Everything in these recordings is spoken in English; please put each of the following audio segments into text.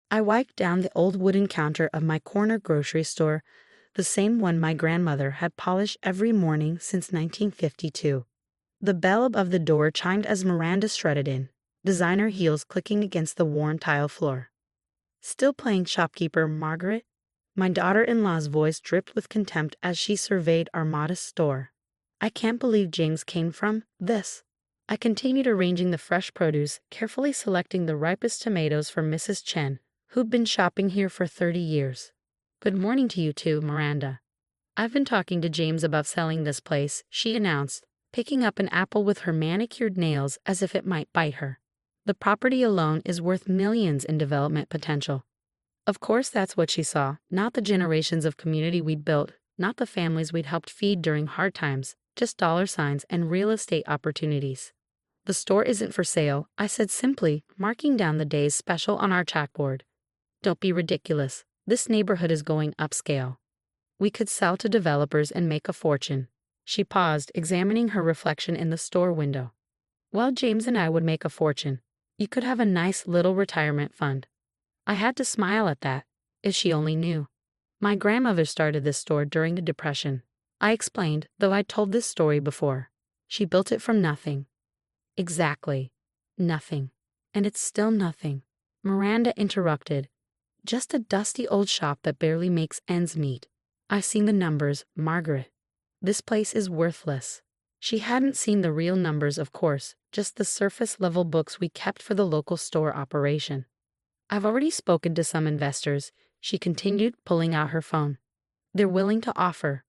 I wiped down the old wooden counter of my corner grocery store, the same one my grandmother had polished every morning since 1952. The bell above the door chimed as Miranda strutted in, designer heels clicking against the worn tile floor. "Still playing shopkeeper, Margaret?" My daughter-in-law's voice dripped with contempt as she surveyed our modest store. "I can't believe James came from this." I continued arranging the fresh produce, carefully selecting the ripest tomatoes for Mrs. Chen, who'd been shopping here for 30 years. "Good morning to you too, Miranda. I've been talking to James about selling this place," she announced, picking up an apple with her manicured nails as if it might bite her. "The property alone is worth millions in development potential." Of course that's what she saw, not the generations of community we'd built, not the families we'd helped feed during hard times, just dollar signs and real estate opportunities. "The store isn't for sale," I said simply, marking down the day's special on our chalkboard. "Don't be ridiculous. This neighborhood is going upscale. We could sell to developers and make a fortune." She paused, examining her reflection in the store window. "Well, James and I would make a fortune. You could have a nice little retirement fund." I had to smile at that. If she only knew. "My grandmother started this store during the Depression," I explained, though I'd told this story before. "She built it from nothing." "Exactly. Nothing. And it's still nothing," Miranda interrupted. "Just a dusty old shop that barely makes ends meet. I've seen the numbers, Margaret. This place is worthless." She hadn't seen the real numbers, of course, just the surface-level books we kept for the local store operation. "I've already spoken to some investors," she continued, pulling out her phone. "They're willing to offer."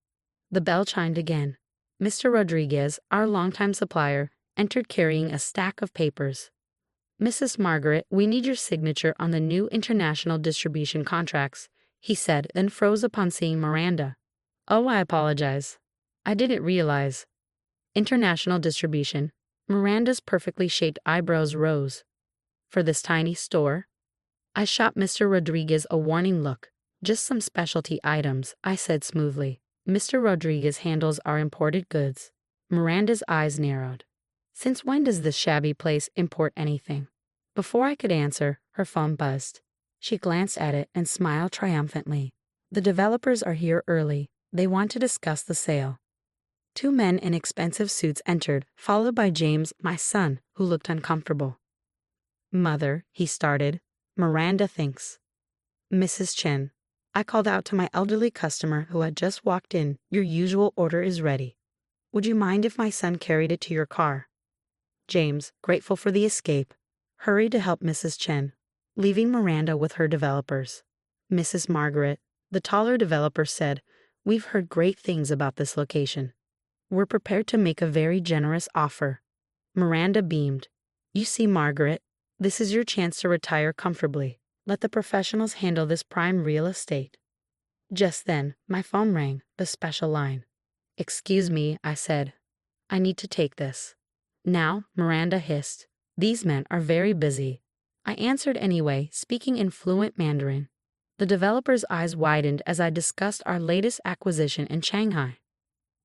The bell chimed again. Mr. Rodriguez, our longtime supplier, entered carrying a stack of papers. "Mrs. Margaret, we need your signature on the new international distribution contracts," he said, then froze upon seeing Miranda. "Oh, I apologize. I didn't realize." International distribution. Miranda's perfectly shaped eyebrows rose. "For this tiny store?" I shot Mr. Rodriguez a warning look. "Just some specialty items," I said smoothly. "Mr. Rodriguez handles our imported goods." Miranda's eyes narrowed. "Since when does this shabby place import anything?" Before I could answer, her phone buzzed. She glanced at it and smiled triumphantly. "The developers are here early. They want to discuss the sale." Two men in expensive suits entered, followed by James, my son, who looked uncomfortable. "Mother," he started. "Miranda thinks." "Mrs. Chen," I called out to my elderly customer who had just walked in, "your usual order is ready. Would you mind if my son carried it to your car?" James, grateful for the escape, hurried to help Mrs. Chen, leaving Miranda with her developers. "Mrs. Margaret," the taller developer said, "we've heard great things about this location. We're prepared to make a very generous offer." Miranda beamed. "You see, Margaret, this is your chance to retire comfortably. Let the professionals handle this prime real estate." Just then, my phone rang, the special line. "Excuse me," I said. "I need to take this." "Now," Miranda hissed. "These men are very busy." I answered anyway, speaking in fluent Mandarin. The developer's eyes widened as I discussed our latest acquisition in Shanghai.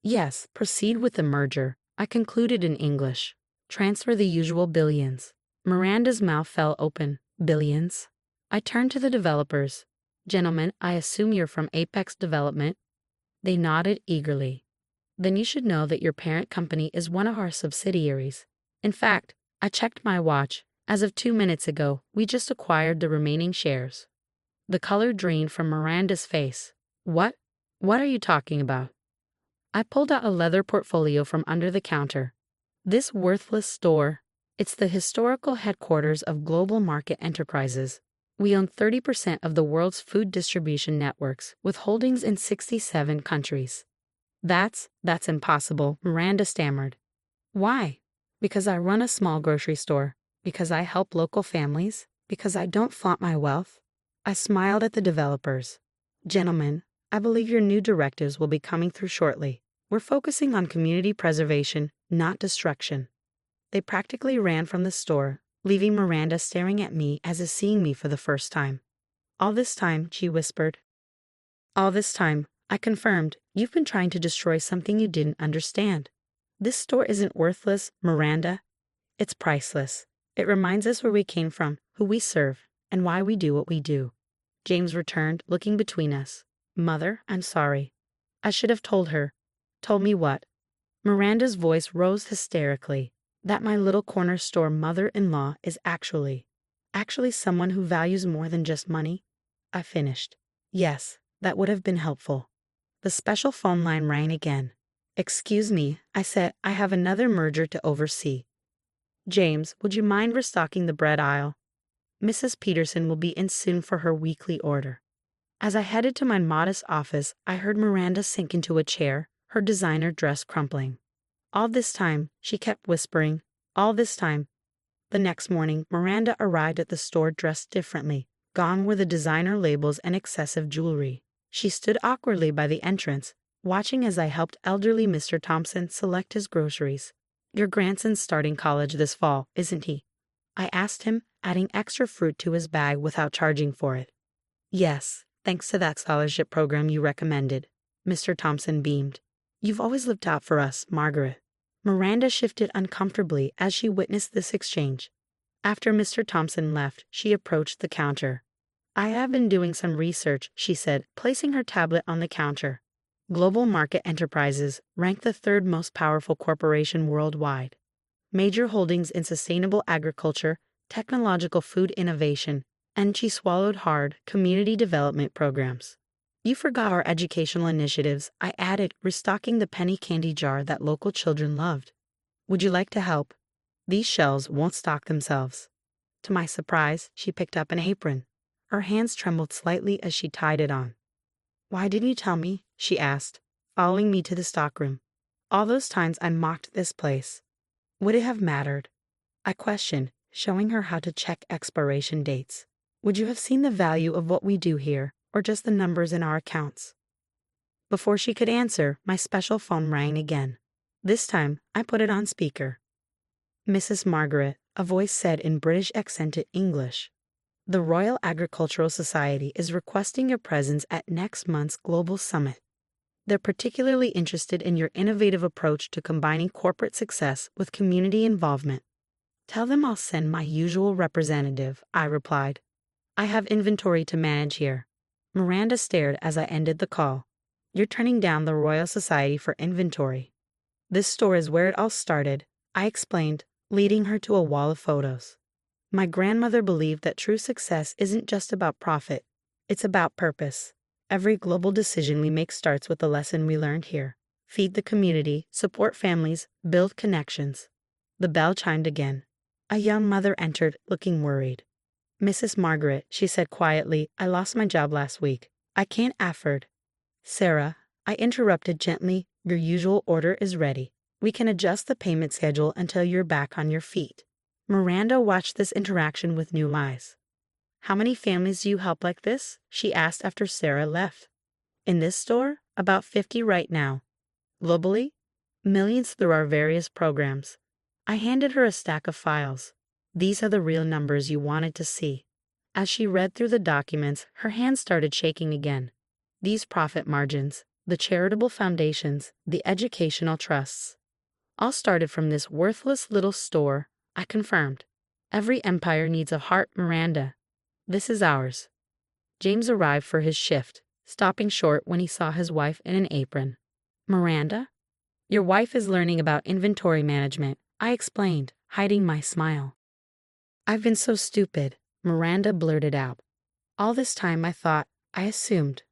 "Yes, proceed with the merger," I concluded in English. "Transfer the usual billions." Miranda's mouth fell open. "Billions?" I turned to the developers. "Gentlemen, I assume you're from Apex Development?" They nodded eagerly. "Then you should know that your parent company is one of our subsidiaries. In fact, I checked my watch. As of 2 minutes ago, we just acquired the remaining shares." The color drained from Miranda's face. "What? What are you talking about?" I pulled out a leather portfolio from under the counter. "This worthless store. It's the historical headquarters of Global Market Enterprises. We own 30% of the world's food distribution networks, with holdings in 67 countries." That's impossible," Miranda stammered. "Why?" "Because I run a small grocery store. Because I help local families. Because I don't flaunt my wealth." I smiled at the developers. "Gentlemen, I believe your new directives will be coming through shortly. We're focusing on community preservation, not destruction." They practically ran from the store, leaving Miranda staring at me as if seeing me for the first time. "All this time," she whispered. "All this time," I confirmed, "you've been trying to destroy something you didn't understand. This store isn't worthless, Miranda. It's priceless. It reminds us where we came from, who we serve, and why we do what we do. James returned, looking between us. Mother, I'm sorry. I should have told her. Told me what? Miranda's voice rose hysterically. That my little corner store mother-in-law is actually someone who values more than just money? I finished. Yes, that would have been helpful. The special phone line rang again. Excuse me, I said, I have another merger to oversee. James, would you mind restocking the bread aisle? Mrs. Peterson will be in soon for her weekly order. As I headed to my modest office, I heard Miranda sink into a chair, her designer dress crumpling. All this time, she kept whispering, all this time. The next morning, Miranda arrived at the store dressed differently. Gone were the designer labels and excessive jewelry. She stood awkwardly by the entrance, watching as I helped elderly Mr. Thompson select his groceries. Your grandson's starting college this fall, isn't he? I asked him, adding extra fruit to his bag without charging for it. Yes, thanks to that scholarship program you recommended. Mr. Thompson beamed. You've always looked out for us, Margaret. Miranda shifted uncomfortably as she witnessed this exchange. After Mr. Thompson left, she approached the counter. I have been doing some research, she said, placing her tablet on the counter. Global Market Enterprises ranked the third most powerful corporation worldwide. Major holdings in sustainable agriculture, technological food innovation, and she swallowed hard community development programs. You forgot our educational initiatives, I added, restocking the penny candy jar that local children loved. Would you like to help? These shelves won't stock themselves. To my surprise, she picked up an apron. Her hands trembled slightly as she tied it on. Why didn't you tell me? She asked, following me to the stockroom. All those times I mocked this place. Would it have mattered? I questioned, showing her how to check expiration dates. Would you have seen the value of what we do here, or just the numbers in our accounts? Before she could answer, my special phone rang again. This time, I put it on speaker. Mrs. Margaret, a voice said in British accented English. The Royal Agricultural Society is requesting your presence at next month's Global Summit. They're particularly interested in your innovative approach to combining corporate success with community involvement. Tell them I'll send my usual representative, I replied. I have inventory to manage here. Miranda stared as I ended the call. You're turning down the Royal Society for inventory. This store is where it all started, I explained, leading her to a wall of photos. My grandmother believed that true success isn't just about profit, it's about purpose. Every global decision we make starts with the lesson we learned here. Feed the community, support families, build connections. The bell chimed again. A young mother entered, looking worried. Mrs. Margaret, she said quietly, I lost my job last week. I can't afford. Sarah, I interrupted gently, your usual order is ready. We can adjust the payment schedule until you're back on your feet. Miranda watched this interaction with new eyes. How many families do you help like this? She asked after Sarah left. In this store, about 50 right now. Globally, millions through our various programs. I handed her a stack of files. These are the real numbers you wanted to see. As she read through the documents, her hands started shaking again. These profit margins, the charitable foundations, the educational trusts. All started from this worthless little store, I confirmed. Every empire needs a heart, Miranda. This is ours. James arrived for his shift, stopping short when he saw his wife in an apron. Miranda? Your wife is learning about inventory management, I explained, hiding my smile. I've been so stupid, Miranda blurted out. All this time I assumed.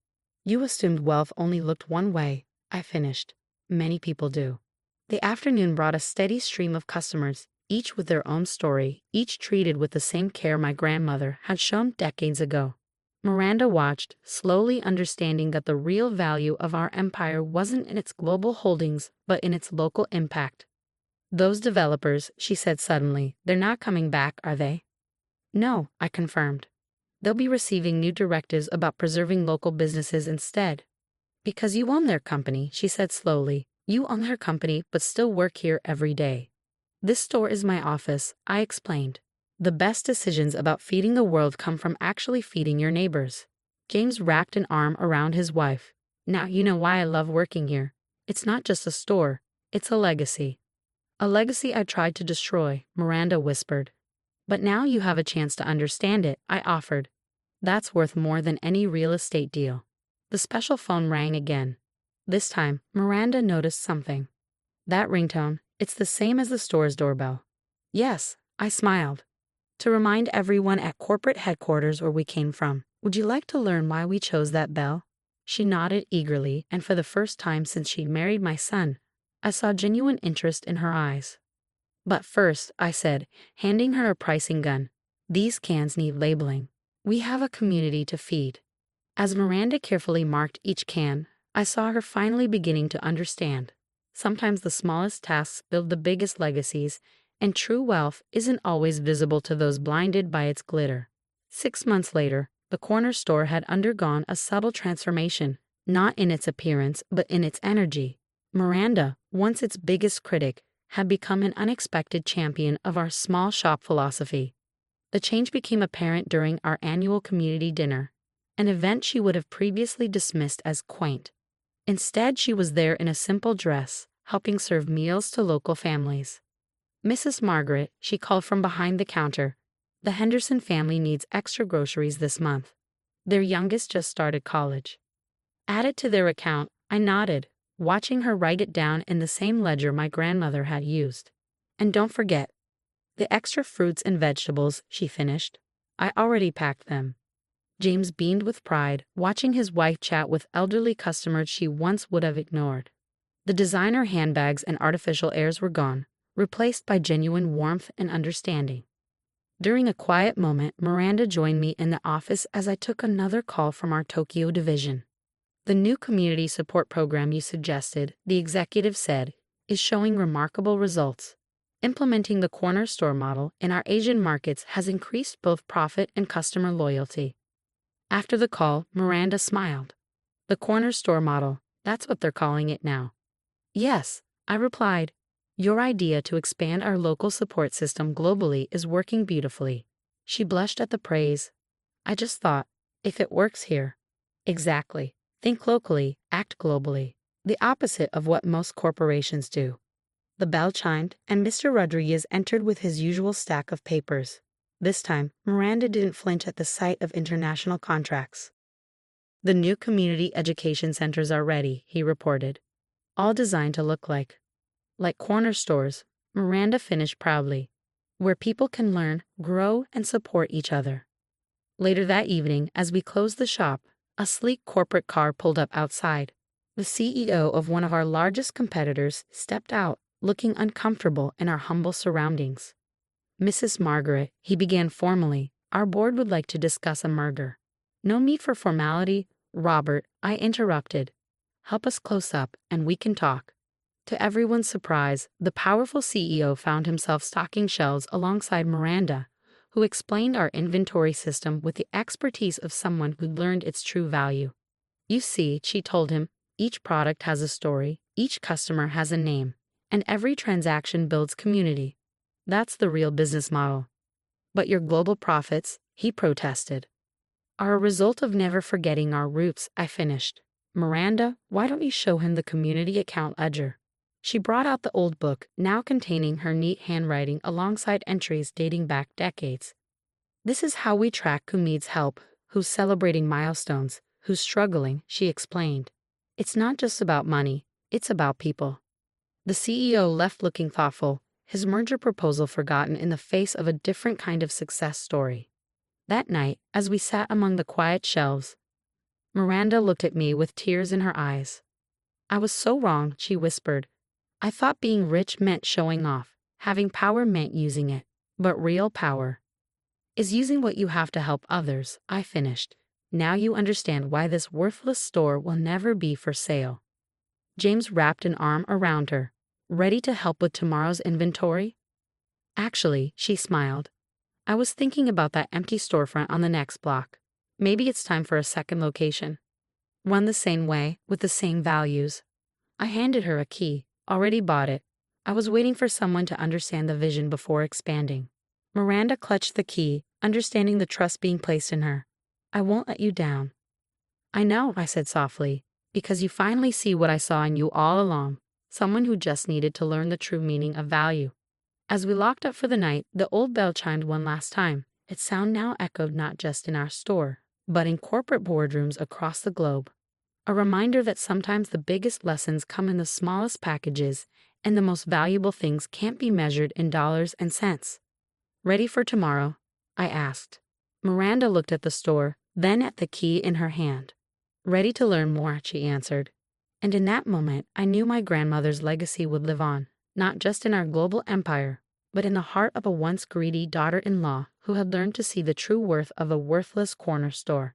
You assumed wealth only looked one way, I finished. Many people do. The afternoon brought a steady stream of customers, each with their own story, each treated with the same care my grandmother had shown decades ago. Miranda watched, slowly understanding that the real value of our empire wasn't in its global holdings, but in its local impact. Those developers, she said suddenly, they're not coming back, are they? No, I confirmed. They'll be receiving new directives about preserving local businesses instead. Because you own their company, she said slowly. You own their company, but still work here every day. This store is my office, I explained. The best decisions about feeding the world come from actually feeding your neighbors. James wrapped an arm around his wife. Now you know why I love working here. It's not just a store, it's a legacy. A legacy I tried to destroy, Miranda whispered. But now you have a chance to understand it, I offered. That's worth more than any real estate deal. The special phone rang again. This time, Miranda noticed something. That ringtone, it's the same as the store's doorbell. Yes, I smiled. To remind everyone at corporate headquarters where we came from. Would you like to learn why we chose that bell? She nodded eagerly, and for the first time since she'd married my son, I saw genuine interest in her eyes. But first, I said, handing her a pricing gun, these cans need labeling. We have a community to feed. As Miranda carefully marked each can, I saw her finally beginning to understand. Sometimes the smallest tasks build the biggest legacies, and true wealth isn't always visible to those blinded by its glitter. 6 months later, the corner store had undergone a subtle transformation, not in its appearance but in its energy. Miranda, once its biggest critic, had become an unexpected champion of our small shop philosophy. The change became apparent during our annual community dinner, an event she would have previously dismissed as quaint. Instead, she was there in a simple dress, helping serve meals to local families. Mrs. Margaret, she called from behind the counter. The Henderson family needs extra groceries this month. Their youngest just started college. Added to their account, I nodded, watching her write it down in the same ledger my grandmother had used. And don't forget, the extra fruits and vegetables, she finished. I already packed them. James beamed with pride, watching his wife chat with elderly customers she once would have ignored. The designer handbags and artificial airs were gone, replaced by genuine warmth and understanding. During a quiet moment, Miranda joined me in the office as I took another call from our Tokyo division. The new community support program you suggested, the executive said, is showing remarkable results. Implementing the corner store model in our Asian markets has increased both profit and customer loyalty. After the call, Miranda smiled. The corner store model, that's what they're calling it now. Yes, I replied. Your idea to expand our local support system globally is working beautifully. She blushed at the praise. I just thought, if it works here. Exactly. Think locally, act globally. The opposite of what most corporations do. The bell chimed, and Mr. Rodriguez entered with his usual stack of papers. This time, Miranda didn't flinch at the sight of international contracts. The new community education centers are ready, he reported. All designed to look like corner stores, Miranda finished proudly, where people can learn, grow, and support each other. Later that evening, as we closed the shop, a sleek corporate car pulled up outside. The CEO of one of our largest competitors stepped out, looking uncomfortable in our humble surroundings. Mrs. Margaret, he began formally, our board would like to discuss a merger. No need for formality, Robert, I interrupted. Help us close up, and we can talk. To everyone's surprise, the powerful CEO found himself stocking shelves alongside Miranda, who explained our inventory system with the expertise of someone who'd learned its true value. You see, she told him, each product has a story, each customer has a name, and every transaction builds community. That's the real business model. But your global profits, he protested, are a result of never forgetting our roots, I finished. Miranda, why don't you show him the community account ledger? She brought out the old book, now containing her neat handwriting alongside entries dating back decades. This is how we track who needs help, who's celebrating milestones, who's struggling, she explained. It's not just about money, it's about people. The CEO left looking thoughtful, his merger proposal forgotten in the face of a different kind of success story. That night, as we sat among the quiet shelves, Miranda looked at me with tears in her eyes. I was so wrong, she whispered. I thought being rich meant showing off, having power meant using it, but real power is using what you have to help others, I finished. Now you understand why this worthless store will never be for sale. James wrapped an arm around her. Ready to help with tomorrow's inventory? Actually, she smiled. I was thinking about that empty storefront on the next block. Maybe it's time for a second location. Run the same way, with the same values. I handed her a key. Already bought it. I was waiting for someone to understand the vision before expanding. Miranda clutched the key, understanding the trust being placed in her. I won't let you down. I know, I said softly, because you finally see what I saw in you all along, someone who just needed to learn the true meaning of value. As we locked up for the night, the old bell chimed one last time. Its sound now echoed not just in our store, but in corporate boardrooms across the globe. A reminder that sometimes the biggest lessons come in the smallest packages, and the most valuable things can't be measured in dollars and cents. "Ready for tomorrow?" I asked. Miranda looked at the store, then at the key in her hand. "Ready to learn more," she answered. And in that moment, I knew my grandmother's legacy would live on, not just in our global empire, but in the heart of a once greedy daughter-in-law who had learned to see the true worth of a worthless corner store.